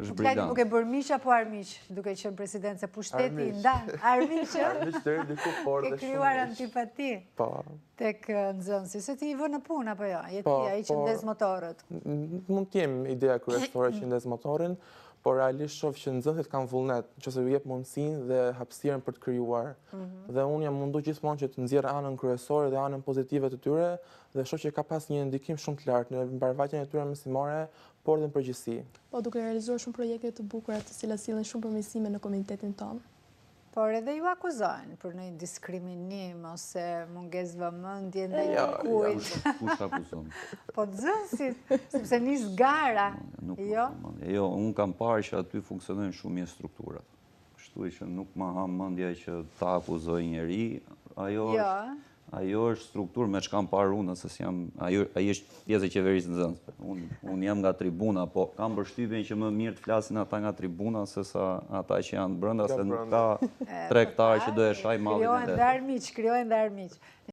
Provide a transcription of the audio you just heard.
është brillant. Nuk e bërë miq apo armiq, duke qenë president, se pushteti i ndan. Armiq, Armiq deri diku por ke dhe shumë. krijuar antipati Po. tek nxënësi, se ti i vë në punë apo jo? Je Po, ti ai që ndez motorët. Mund të jem ideja kryesore që ndez motorin, por realisht shoh që nxënësit kanë vullnet, nëse u jep mundësinë dhe hapësirën për të krijuar. Dhe unë jam mundu gjithmonë që të nxjerr anën kryesore dhe anën pozitive të tyre, dhe shoh që ka pas një ndikim shumë të lartë në mbarvajtjen e tyre mësimore, por dhe në përgjithësi. Po, duke realizuar shumë projekte të bukura të cilat sillen shumë përmirësime në komunitetin tonë. Por edhe ju akuzojnë për një diskriminim ose mungesë vëmendje ndaj dikujt. Kush akuzon? Po nxënësit, sepse nis gara. Jo? Jo, unë kam parë që aty funksionojnë shumë mirë strukturat. Kështu që nuk ma ham mendja që ta akuzoj njeri, ajo është strukturë me që kam parë unë, se ajo është pjesë e qeverisë nxënësve. Unë jam nga tribuna, po kam përshtypjen që më mirë të flasin ata nga tribuna se sa ata që janë brenda, se nuk ka tregtar që do e shaj mallin e vet. Krijohen dhe armiq.